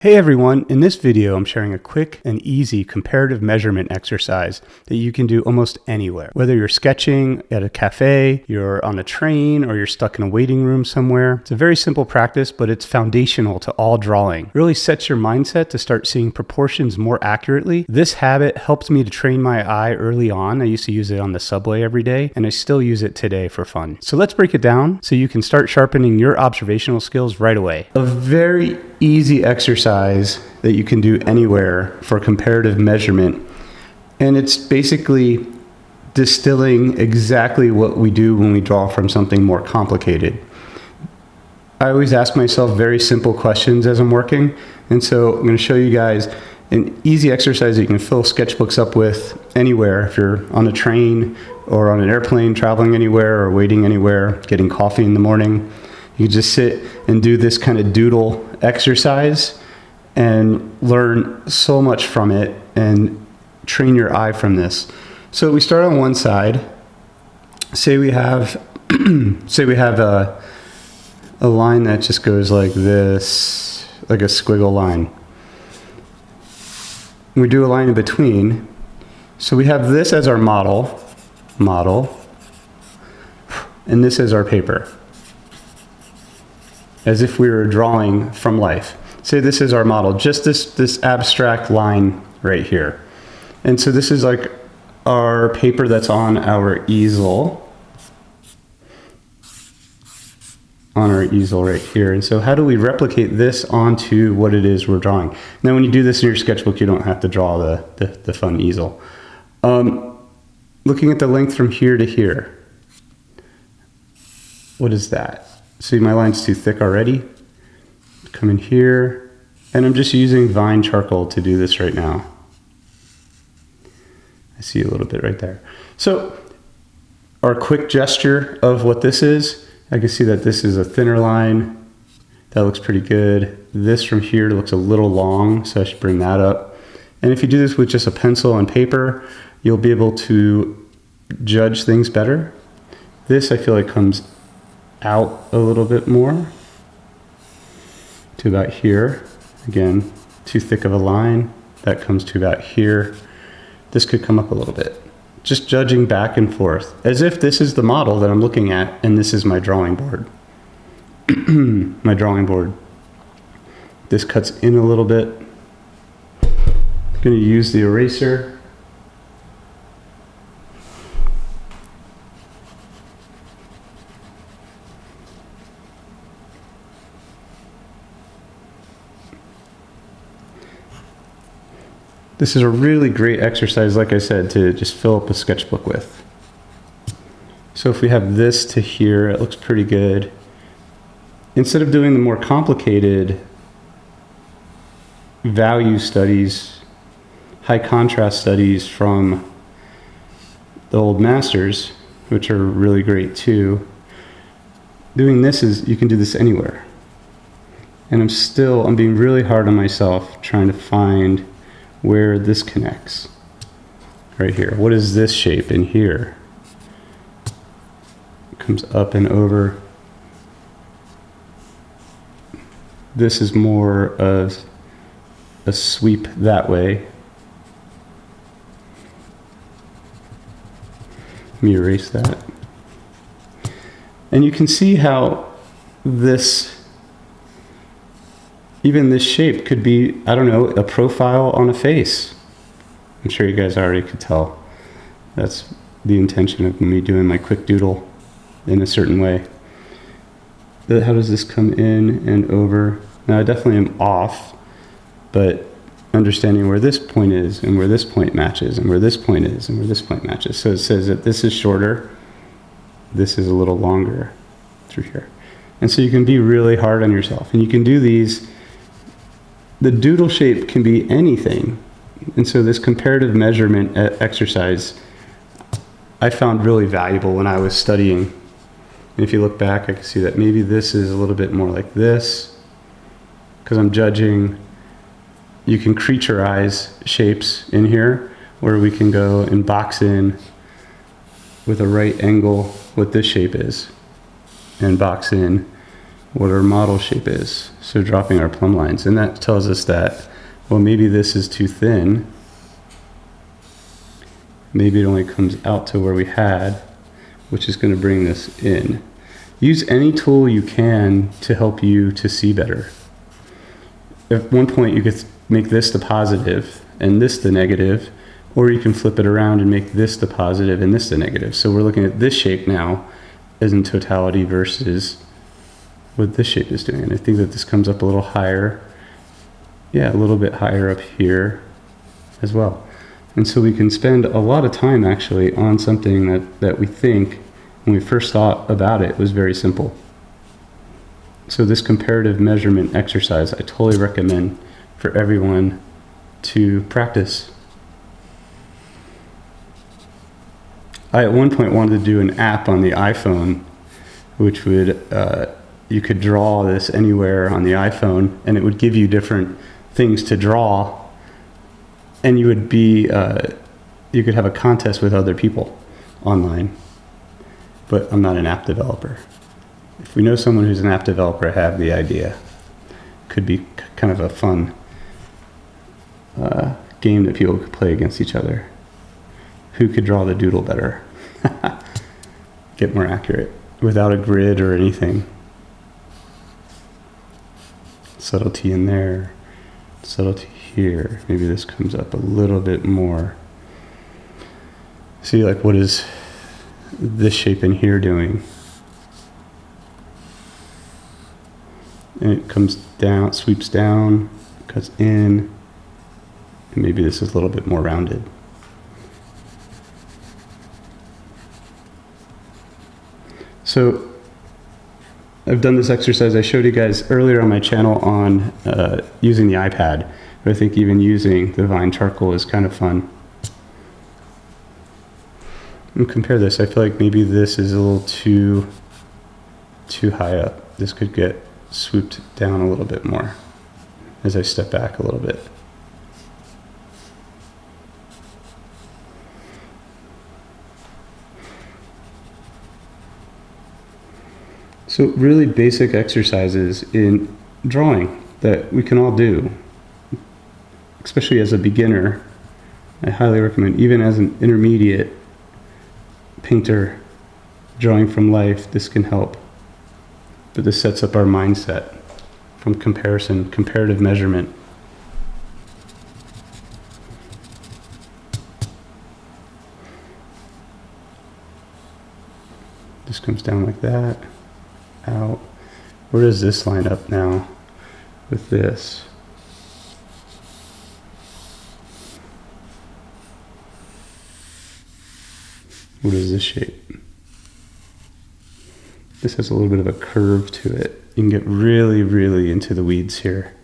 Hey everyone, in this video I'm sharing a quick and easy comparative measurement exercise that you can do almost anywhere. Whether you're sketching at a cafe, you're on a train, or you're stuck in a waiting room somewhere. It's a very simple practice, but it's foundational to all drawing. It really sets your mindset to start seeing proportions more accurately. This habit helped me to train my eye early on. I used to use it on the subway every day, and I still use it today for fun. So let's break it down so you can start sharpening your observational skills right away. A very easy exercise that you can do anywhere for comparative measurement, and it's basically distilling exactly what we do when we draw from something more complicated. I always ask myself very simple questions as I'm working, and so I'm going to show you guys an easy exercise that you can fill sketchbooks up with anywhere. If you're on a train or on an airplane, traveling anywhere or waiting anywhere, getting coffee in the morning, you just sit and do this kind of doodle exercise and learn so much from it and train your eye from this. So we start on one side. Say we have a line that just goes like this, like a squiggle line. We do a line in between. So we have this as our model, and this as our paper, as if we were drawing from life. Say this is our model, just this abstract line right here. And so this is like our paper that's on our easel. Right here. And so how do we replicate this onto what it is we're drawing? Now when you do this in your sketchbook, you don't have to draw the fun easel. Looking at the length from here to here, what is that? See, my line's too thick already. Come in here, and I'm just using Vine charcoal to do this right now. I see a little bit right there. So our quick gesture of what this is, I can see that this is a thinner line. That looks pretty good. This from here looks a little long, so I should bring that up. And if you do this with just a pencil and paper, you'll be able to judge things better. This I feel like comes out a little bit more to about here. Again, too thick of a line. That comes to about here. This could come up a little bit. Just judging back and forth, as if this is the model that I'm looking at and this is my drawing board. My drawing board. This cuts in a little bit. I'm going to use the eraser. This is a really great exercise, like I said, to just fill up a sketchbook with. So if we have this to here, it looks pretty good. Instead of doing the more complicated value studies, high contrast studies from the old masters, which are really great too, doing this is, you can do this anywhere. And I'm being really hard on myself trying to find where this connects. Right here. What is this shape in here? It comes up and over. This is more of a sweep that way. Let me erase that. And you can see how even this shape could be, I don't know, a profile on a face. I'm sure you guys already could tell. That's the intention of me doing my quick doodle in a certain way. How does this come in and over? Now I definitely am off, but understanding where this point is and where this point matches and where this point is and where this point matches. So it says that this is shorter, this is a little longer through here. And so you can be really hard on yourself, and you can do these. The doodle shape can be anything. And so this comparative measurement exercise I found really valuable when I was studying. And if you look back, I can see that maybe this is a little bit more like this, because I'm judging. You can creaturize shapes in here, where we can go and box in with a right angle what this shape is, and box in what our model shape is. So dropping our plumb lines, and that tells us that, well, maybe this is too thin. Maybe it only comes out to where we had, which is going to bring this in. Use any tool you can to help you to see better. At one point you could make this the positive and this the negative, or you can flip it around and make this the positive and this the negative. So we're looking at this shape now as in totality versus what this shape is doing. And I think that this comes up a little higher. Yeah, a little bit higher up here as well. And so we can spend a lot of time actually on something that we think when we first thought about it was very simple. So this comparative measurement exercise, I totally recommend for everyone to practice. I at one point wanted to do an app on the iPhone, which would, you could draw this anywhere on the iPhone and it would give you different things to draw, and you would be, you could have a contest with other people online. But I'm not an app developer. If we know someone who's an app developer, I have the idea. Could be kind of a fun game that people could play against each other. Who could draw the doodle better? Get more accurate without a grid or anything. Subtlety in there, subtlety here. Maybe this comes up a little bit more. See, like, what is this shape in here doing? And it comes down, sweeps down, cuts in, and maybe this is a little bit more rounded. So I've done this exercise I showed you guys earlier on my channel on using the iPad, but I think even using the Vine charcoal is kind of fun. And compare this. I feel like maybe this is a little too high up. This could get swooped down a little bit more as I step back a little bit. So really basic exercises in drawing that we can all do, especially as a beginner. I highly recommend, even as an intermediate painter drawing from life, this can help. But this sets up our mindset from comparison, comparative measurement. This comes down like that, out. Where does this line up now with this? What is this shape? This has a little bit of a curve to it. You can get really, really into the weeds here.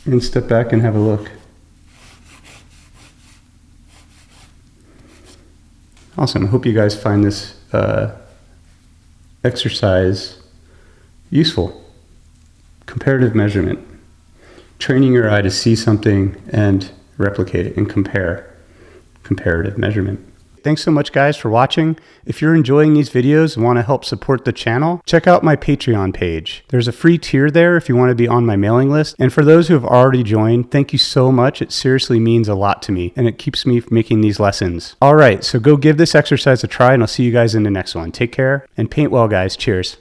And step back and have a look. Awesome. I hope you guys find this exercise useful. Comparative measurement. Training your eye to see something and replicate it and compare. Comparative measurement. Thanks so much, guys, for watching. If you're enjoying these videos and want to help support the channel, check out my Patreon page. There's a free tier there if you want to be on my mailing list. And for those who have already joined, thank you so much. It seriously means a lot to me, and it keeps me making these lessons. All right, so go give this exercise a try, and I'll see you guys in the next one. Take care and paint well, guys. Cheers.